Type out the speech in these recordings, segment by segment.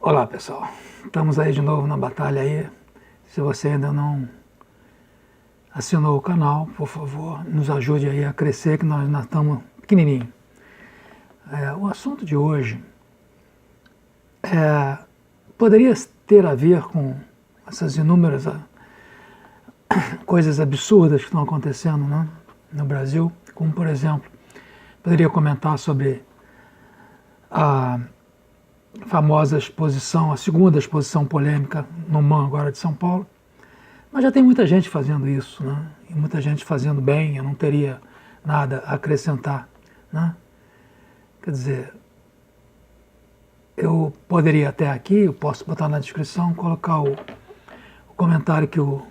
Olá pessoal, estamos aí de novo na batalha aí. Se você ainda não assinou o canal, por favor, nos ajude aí a crescer, que nós estamos pequenininho. O assunto de hoje poderia ter a ver com essas inúmeras coisas absurdas que estão acontecendo, né, no Brasil, como por exemplo, poderia comentar sobre a famosa exposição, a segunda exposição polêmica no MAM agora de São Paulo, mas já tem muita gente fazendo isso, né? E muita gente fazendo bem, eu não teria nada a acrescentar, né? Quer dizer, eu poderia até aqui, eu posso botar na descrição, colocar o comentário que o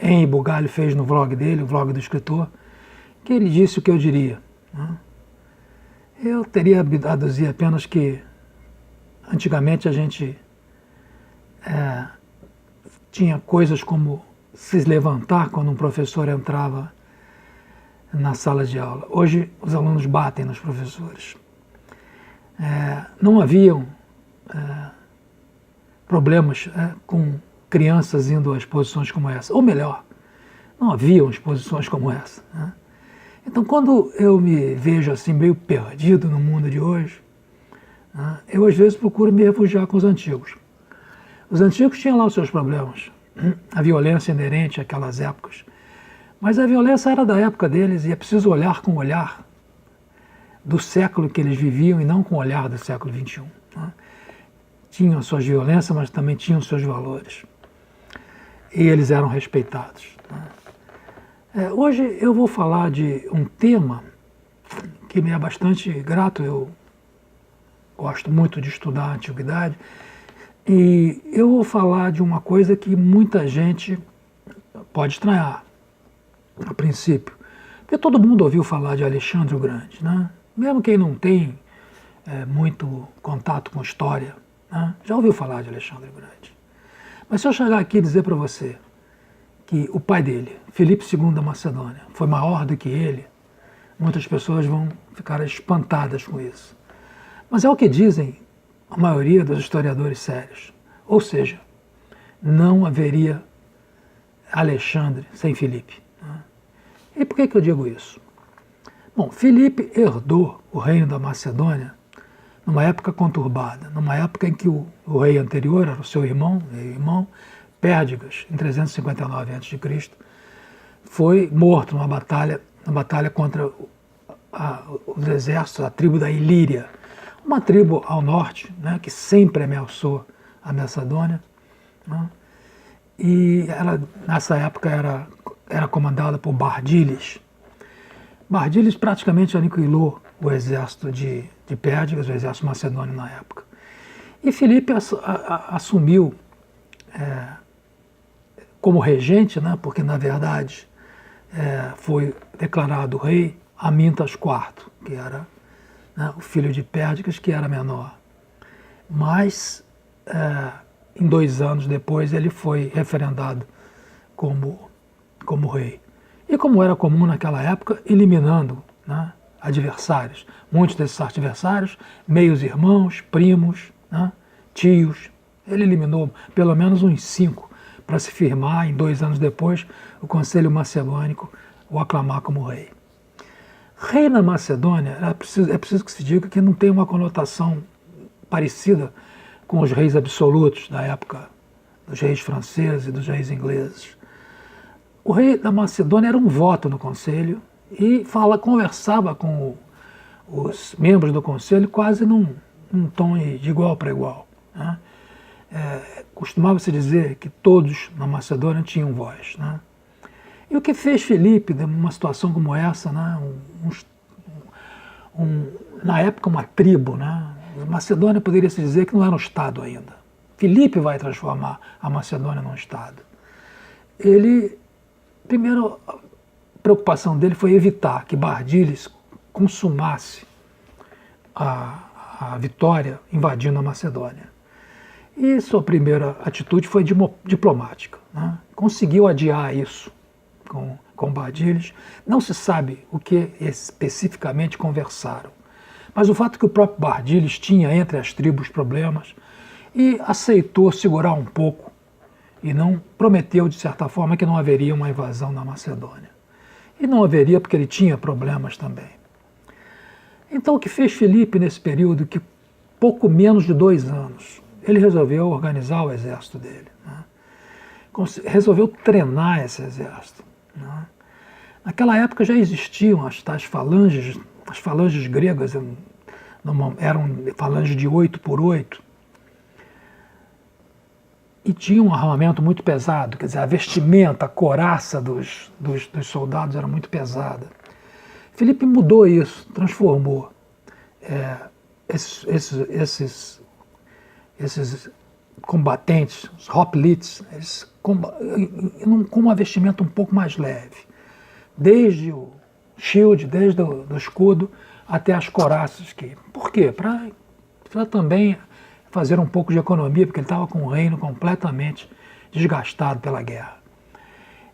Henri Bugalho fez no vlog dele, o vlog do escritor, que ele disse o que eu diria, né? Eu teria a aduzir apenas que antigamente a gente tinha coisas como se levantar quando um professor entrava na sala de aula. Hoje os alunos batem nos professores. Não haviam problemas com crianças indo a exposições como essa, ou melhor, não haviam exposições como essa, né? Então, quando eu me vejo assim meio perdido no mundo de hoje, né, eu às vezes procuro me refugiar com os antigos. Os antigos tinham lá os seus problemas, a violência inerente àquelas épocas, mas a violência era da época deles e é preciso olhar com o olhar do século que eles viviam e não com o olhar do século XXI. Né? Tinham as suas violências, mas também tinham os seus valores. E eles eram respeitados. Né? Hoje eu vou falar de um tema que me é bastante grato, eu gosto muito de estudar a antiguidade, e eu vou falar de uma coisa que muita gente pode estranhar, a princípio, porque todo mundo ouviu falar de Alexandre o Grande, né? Mesmo quem não tem muito contato com história, né? Já ouviu falar de Alexandre o Grande. Mas se eu chegar aqui e dizer para você que o pai dele, Filipe II da Macedônia, foi maior do que ele, muitas pessoas vão ficar espantadas com isso. Mas é o que dizem a maioria dos historiadores sérios. Ou seja, não haveria Alexandre sem Filipe. E por que eu digo isso? Bom, Filipe herdou o reino da Macedônia numa época conturbada, numa época em que o rei anterior era o seu irmão Pérdigas, em 359 a.C., foi morto numa batalha contra os exércitos, a tribo da Ilíria, uma tribo ao norte, né, que sempre ameaçou a Macedônia, né, e ela, nessa época, era comandada por Bardilis. Bardilis praticamente aniquilou o exército de Pérdigas, o exército macedônio na época. E Filipe assumiu como regente, né, porque na verdade foi declarado rei Amintas IV, que era, né, o filho de Pérdigas, que era menor. Mas em 2 anos depois ele foi referendado como rei. E como era comum naquela época, eliminando, né, adversários. Muitos desses adversários, meios irmãos, primos, né, tios. Ele eliminou pelo menos uns 5 para se firmar, em 2 anos depois, o Conselho Macedônico o aclamar como rei. Rei na Macedônia, é preciso que se diga que não tem uma conotação parecida com os reis absolutos da época dos reis franceses e dos reis ingleses. O rei da Macedônia era um voto no conselho e conversava com os membros do conselho quase num tom de igual para igual, né? Costumava-se dizer que todos na Macedônia tinham voz, né? E o que fez Filipe, numa situação como essa, né, na época uma tribo, né? A Macedônia poderia se dizer que não era um estado ainda. Filipe vai transformar a Macedônia num estado. Primeiro, a preocupação dele foi evitar que Bardilis consumasse a vitória invadindo a Macedônia. E sua primeira atitude foi diplomática, né? Conseguiu adiar isso com Bardilis. Não se sabe o que especificamente conversaram, mas o fato é que o próprio Bardyllis tinha entre as tribos problemas e aceitou segurar um pouco e não prometeu, de certa forma, que não haveria uma invasão na Macedônia. E não haveria porque ele tinha problemas também. Então, o que fez Filipe nesse período, que pouco menos de 2 anos, ele resolveu organizar o exército dele, né? Resolveu treinar esse exército, né? Naquela época já existiam as falanges gregas eram falanges de 8x8, e tinha um armamento muito pesado, quer dizer, a vestimenta, a couraça dos soldados era muito pesada. Filipe mudou isso, transformou esses combatentes, os hoplites, com uma vestimenta um pouco mais leve, desde o shield, desde o escudo até as couraças. Por quê? Para também fazer um pouco de economia, porque ele estava com o reino completamente desgastado pela guerra.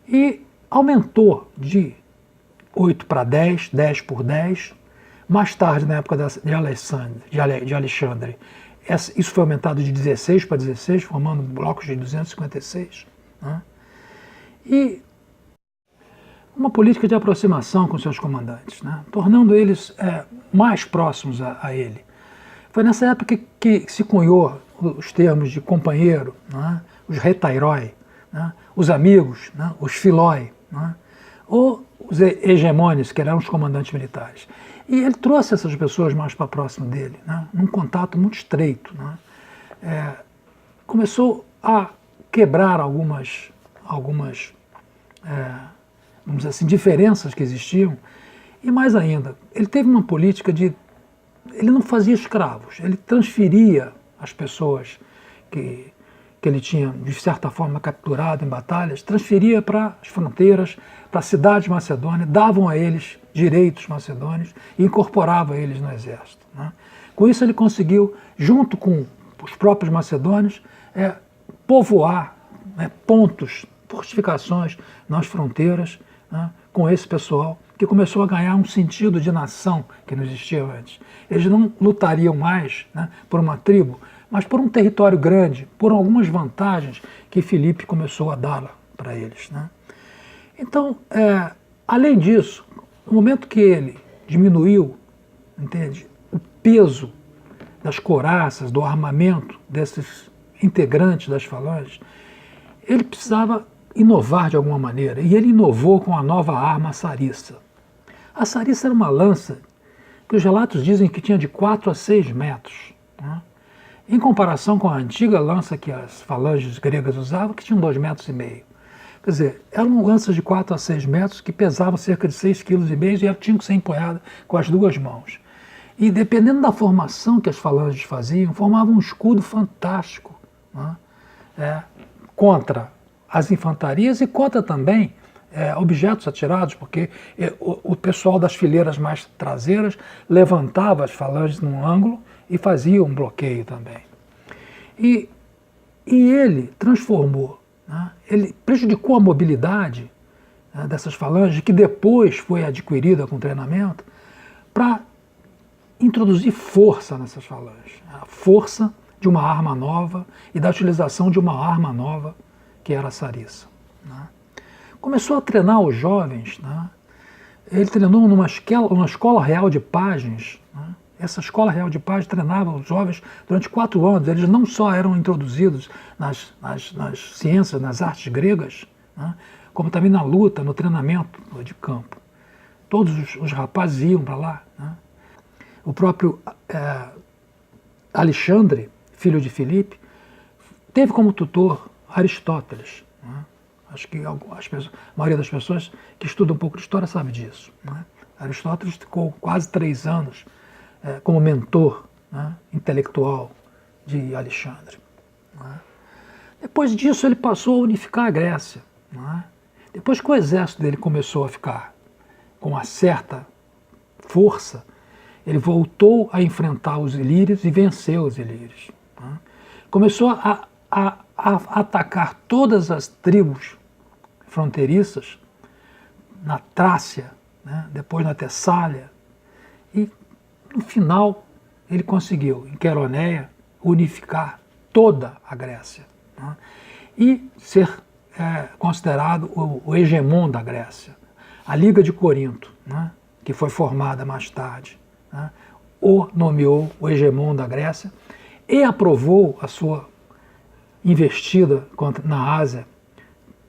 E aumentou de 8 para 10, 10 por 10. Mais tarde, na época de Alexandre, isso foi aumentado de 16 para 16, formando blocos de 256. Né? E uma política de aproximação com seus comandantes, né? Tornando eles mais próximos a ele. Foi nessa época que se cunhou os termos de companheiro, né? Os retairoi, né? Os amigos, né? Os filói, né? Ou os hegemônios, que eram os comandantes militares. E ele trouxe essas pessoas mais para próximo dele, né? Num contato muito estreito. Né? Começou a quebrar algumas vamos dizer assim, diferenças que existiam, e mais ainda, ele teve uma política ele não fazia escravos, ele transferia as pessoas que ele tinha, de certa forma, capturado em batalhas, transferia para as fronteiras, para a cidade de Macedônia, davam a eles direitos macedônios e incorporava eles no exército. Né? Com isso ele conseguiu, junto com os próprios macedônios, povoar pontos, fortificações nas fronteiras, né, com esse pessoal, que começou a ganhar um sentido de nação que não existia antes. Eles não lutariam mais, né, por uma tribo, mas por um território grande, por algumas vantagens que Filipe começou a dar para eles. Né? Então, além disso, no momento que ele diminuiu, entende, o peso das couraças, do armamento desses integrantes das falanges, ele precisava inovar de alguma maneira, e ele inovou com a nova arma, a sarissa. A sarissa era uma lança que os relatos dizem que tinha de 4 a 6 metros, né? Em comparação com a antiga lança que as falanges gregas usavam, que tinham 2,5 metros. Quer dizer, eram lanças de 4 a 6 metros que pesavam cerca de 6,5 kg e tinham que ser empunhadas com as 2 mãos. E dependendo da formação que as falanges faziam, formavam um escudo fantástico, né? Contra as infantarias e contra também objetos atirados, porque o pessoal das fileiras mais traseiras levantava as falanges num ângulo e fazia um bloqueio também. E ele transformou, né? Ele prejudicou a mobilidade, né, dessas falanges, que depois foi adquirida com treinamento, para introduzir força nessas falanges. A força de uma arma nova e da utilização de uma arma nova, que era a sarissa. Né? Começou a treinar os jovens. Né? Ele treinou numa escola real de pajens. Né? Essa escola real de pajens treinava os jovens durante 4 anos. Eles não só eram introduzidos nas ciências, nas artes gregas, né? Como também na luta, no treinamento de campo. Todos os rapazes iam para lá. Né? O próprio Alexandre, filho de Filipe, teve como tutor Aristóteles. Né? Acho que a maioria das pessoas que estudam um pouco de história sabe disso. Né? Aristóteles ficou quase 3 anos como mentor, né, intelectual de Alexandre. Né? Depois disso ele passou a unificar a Grécia. Né? Depois que o exército dele começou a ficar com uma certa força, ele voltou a enfrentar os ilírios e venceu os ilírios. Né? Começou a atacar todas as tribos fronteiriças na Trácia, né? Depois na Tessália, e no final, ele conseguiu, em Queroneia, unificar toda a Grécia, né? E ser considerado o hegemon da Grécia. A Liga de Corinto, né, que foi formada mais tarde, né, o nomeou o hegemon da Grécia e aprovou a sua investida na Ásia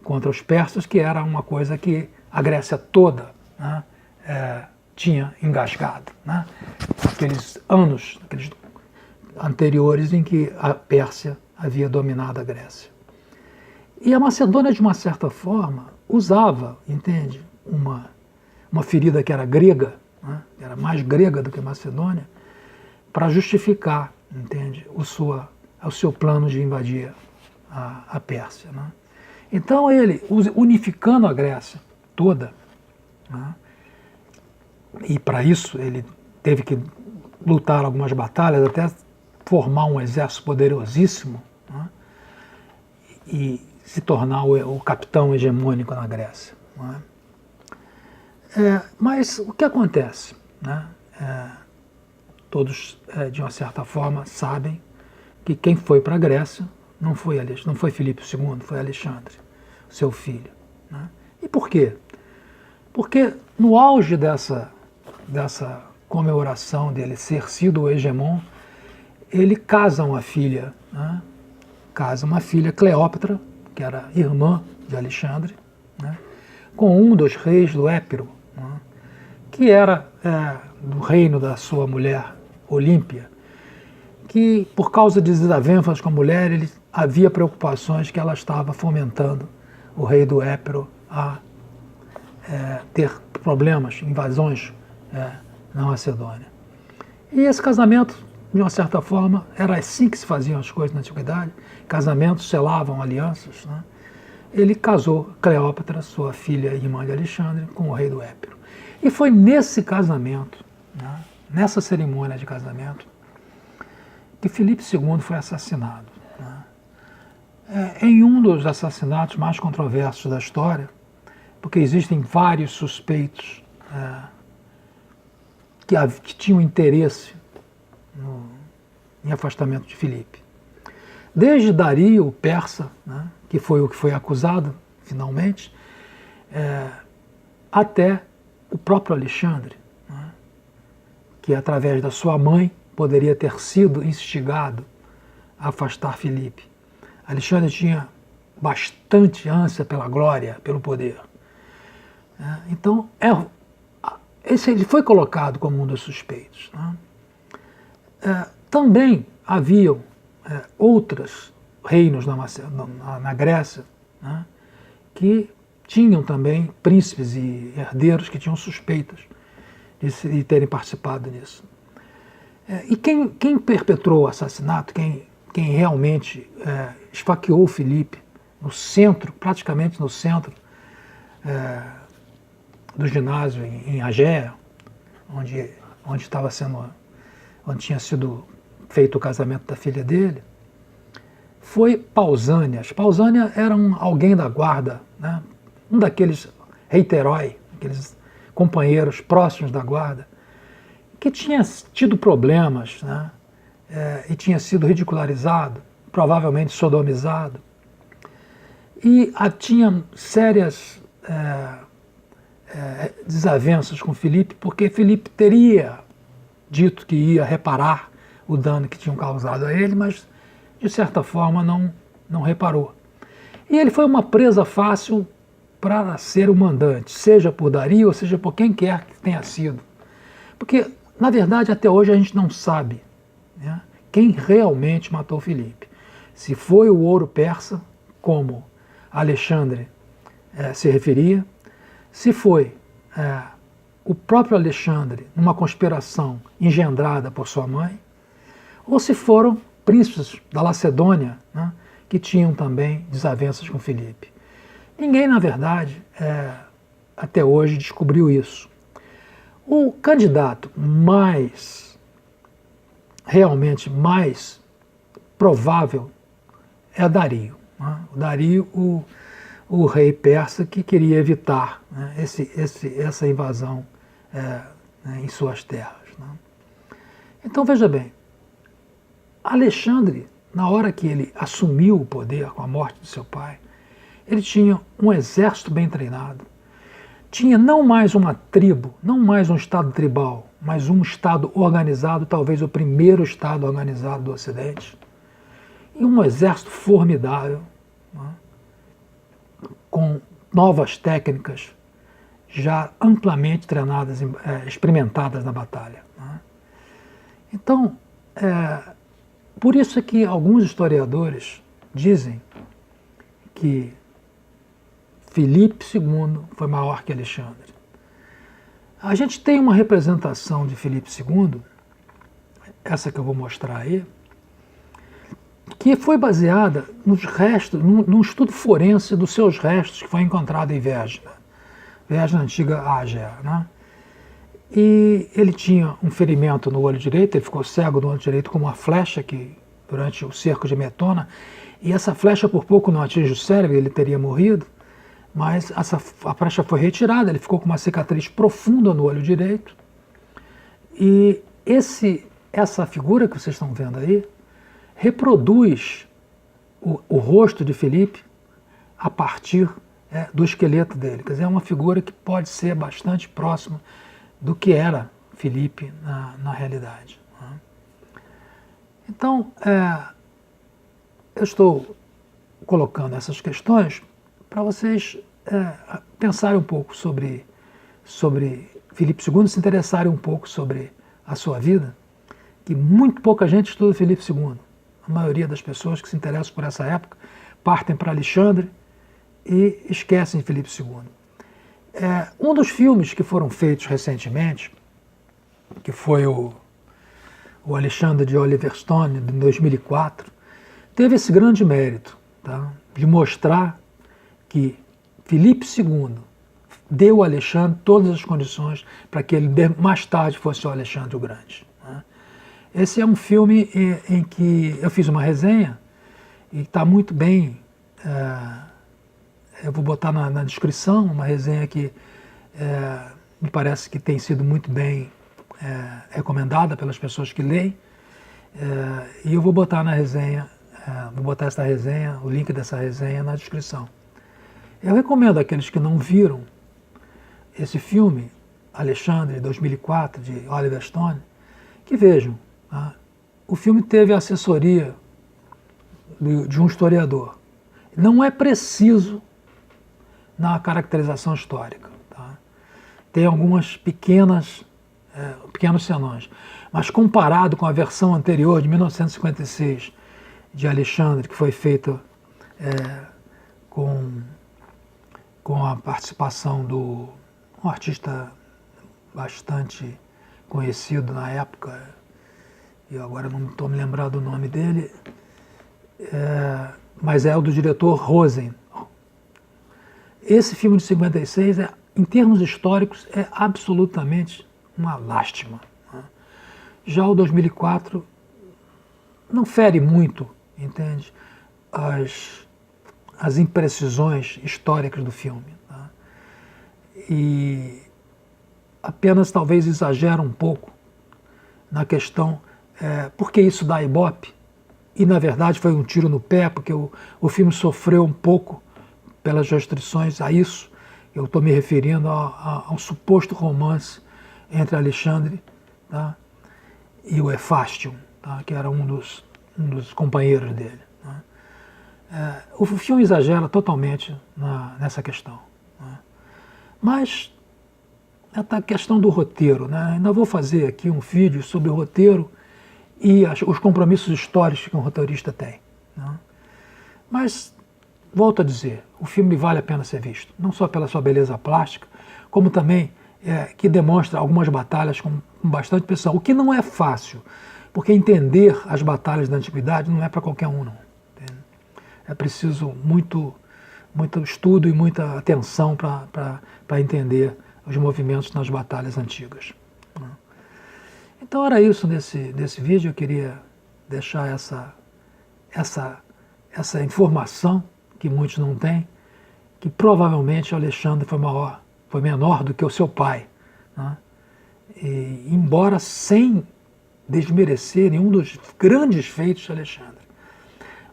contra os persas, que era uma coisa que a Grécia toda, né, tinha engasgado, né? Aqueles anos, aqueles anteriores em que a Pérsia havia dominado a Grécia. E a Macedônia, de uma certa forma, usava, entende, uma ferida que era grega, né, era mais grega do que Macedônia, para justificar, entende, o seu plano de invadir a Pérsia, né? Então ele, unificando a Grécia toda, né, e para isso ele teve que lutar algumas batalhas, até formar um exército poderosíssimo, né, e se tornar o capitão hegemônico na Grécia, né? Mas o que acontece, né? Todos, de uma certa forma, sabem que quem foi para a Grécia não foi Filipe II, foi Alexandre, seu filho, né? E por quê? Porque no auge dessa comemoração dele ser sido o hegemon, ele casa uma filha, né? Casa uma filha, Cleópatra, que era irmã de Alexandre, né, com um dos reis do Épiro, né, que era do reino da sua mulher Olímpia, que por causa de desavenças com a mulher, ele havia preocupações que ela estava fomentando o rei do Épiro a ter problemas, invasões na Macedônia. E esse casamento, de uma certa forma, era assim que se faziam as coisas na antiguidade. Casamentos selavam alianças, né? Ele casou Cleópatra, sua filha e irmã de Alexandre, com o rei do Épiro. E foi nesse casamento, né, nessa cerimônia de casamento, que Filipe II foi assassinado, né? Em um dos assassinatos mais controversos da história, porque existem vários suspeitos que tinham interesse em afastamento de Filipe. Desde Dario, o persa, né, que foi o que foi acusado, finalmente, até o próprio Alexandre, né, que através da sua mãe poderia ter sido instigado a afastar Filipe. Alexandre tinha bastante ânsia pela glória, pelo poder. Então, ele foi colocado como um dos suspeitos, né? Também haviam outros reinos na Grécia, né, que tinham também príncipes e herdeiros que tinham suspeitas de terem participado nisso. E quem perpetrou o assassinato, quem realmente esfaqueou Filipe no centro, praticamente no centro do ginásio em Agéia, onde tinha sido feito o casamento da filha dele, foi Pausânias. Pausânia era alguém da guarda, né? Um daqueles reiteroi, aqueles companheiros próximos da guarda, que tinha tido problemas, né? E tinha sido ridicularizado, provavelmente sodomizado, e tinha sérias desavenças com Filipe, porque Filipe teria dito que ia reparar o dano que tinham causado a ele, mas de certa forma não reparou. E ele foi uma presa fácil para ser o mandante, seja por Dario, ou seja por quem quer que tenha sido. Porque, na verdade, até hoje a gente não sabe, né, quem realmente matou Filipe. Se foi o ouro persa, como Alexandre se referia, se foi o próprio Alexandre numa conspiração engendrada por sua mãe, ou se foram príncipes da Lacedônia, né, que tinham também desavenças com Filipe. Ninguém, na verdade, até hoje descobriu isso. O candidato realmente mais provável é Dario, né? O Dario, o rei persa que queria evitar, né, essa invasão em suas terras, né? Então veja bem, Alexandre, na hora que ele assumiu o poder com a morte de seu pai, ele tinha um exército bem treinado, tinha não mais uma tribo, não mais um estado tribal, mas um estado organizado, talvez o primeiro estado organizado do Ocidente, e um exército formidável, né, com novas técnicas já amplamente treinadas, experimentadas na batalha. Né. Então, por isso é que alguns historiadores dizem que Filipe II foi maior que Alexandre. A gente tem uma representação de Filipe II, essa que eu vou mostrar aí, que foi baseada nos restos, num estudo forense dos seus restos que foi encontrado em Vergina, na antiga Ágia, né? E ele tinha um ferimento no olho direito, ele ficou cego no olho direito com uma flecha que durante o cerco de Metona, e essa flecha por pouco não atinge o cérebro, ele teria morrido, mas a flecha foi retirada, ele ficou com uma cicatriz profunda no olho direito. E essa figura que vocês estão vendo aí reproduz o rosto de Filipe a partir do esqueleto dele. Quer dizer, é uma figura que pode ser bastante próxima do que era Filipe na realidade. Né? Então, eu estou colocando essas questões para vocês pensarem um pouco sobre Filipe II, se interessarem um pouco sobre a sua vida, que muito pouca gente estuda Filipe II. A maioria das pessoas que se interessam por essa época partem para Alexandre e esquecem Filipe II. Um dos filmes que foram feitos recentemente, que foi o Alexandre de Oliver Stone, de 2004, teve esse grande mérito, tá, de mostrar que Filipe II deu a Alexandre todas as condições para que ele mais tarde fosse o Alexandre o Grande. Né? Esse é um filme em que eu fiz uma resenha e está muito bem. Eu vou botar na descrição uma resenha que me parece que tem sido muito bem recomendada pelas pessoas que leem. E eu vou botar na resenha, vou botar essa resenha, o link dessa resenha na descrição. Eu recomendo àqueles que não viram esse filme, Alexandre, de 2004, de Oliver Stone, que vejam. Tá? O filme teve a assessoria de um historiador. Não é preciso na caracterização histórica. Tá? Tem algumas pequenos senões. Mas comparado com a versão anterior, de 1956, de Alexandre, que foi feita com a participação de um artista bastante conhecido na época, e agora não estou me lembrando do nome dele, mas é o do diretor Rosen. Esse filme de 56, em termos históricos, é absolutamente uma lástima. Né? Já o 2004 não fere muito, entende, as imprecisões históricas do filme. Tá? E apenas talvez exagera um pouco na questão por que isso dá Ibope, e na verdade foi um tiro no pé, porque o filme sofreu um pouco pelas restrições a isso. Eu estou me referindo a um suposto romance entre Alexandre, tá, e o Hefástio, tá, que era um dos companheiros dele. Né. O filme exagera totalmente nessa questão. Né. Mas a questão do roteiro, né, ainda vou fazer aqui um vídeo sobre o roteiro e os compromissos históricos que um roteirista tem. Né. Mas, volto a dizer, o filme vale a pena ser visto, não só pela sua beleza plástica, como também que demonstra algumas batalhas com bastante pressão, o que não é fácil, porque entender as batalhas da antiguidade não é para qualquer um, não. Entende? É preciso muito estudo e muita atenção para entender os movimentos nas batalhas antigas. Né? Então era isso nesse vídeo. Eu queria deixar essa informação que muitos não têm, que provavelmente Alexandre foi menor do que o seu pai. Né? E, embora sem desmerecer nenhum dos grandes feitos de Alexandre.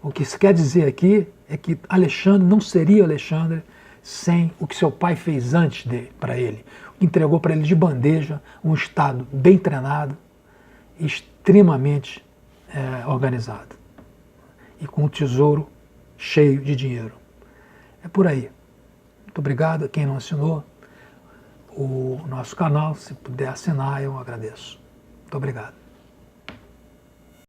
O que se quer dizer aqui é que Alexandre não seria Alexandre sem o que seu pai fez antes dele, para ele. Entregou para ele de bandeja um Estado bem treinado, extremamente organizado e com um tesouro cheio de dinheiro. É por aí. Muito obrigado a quem não assinou o nosso canal. Se puder assinar, eu agradeço. Muito obrigado.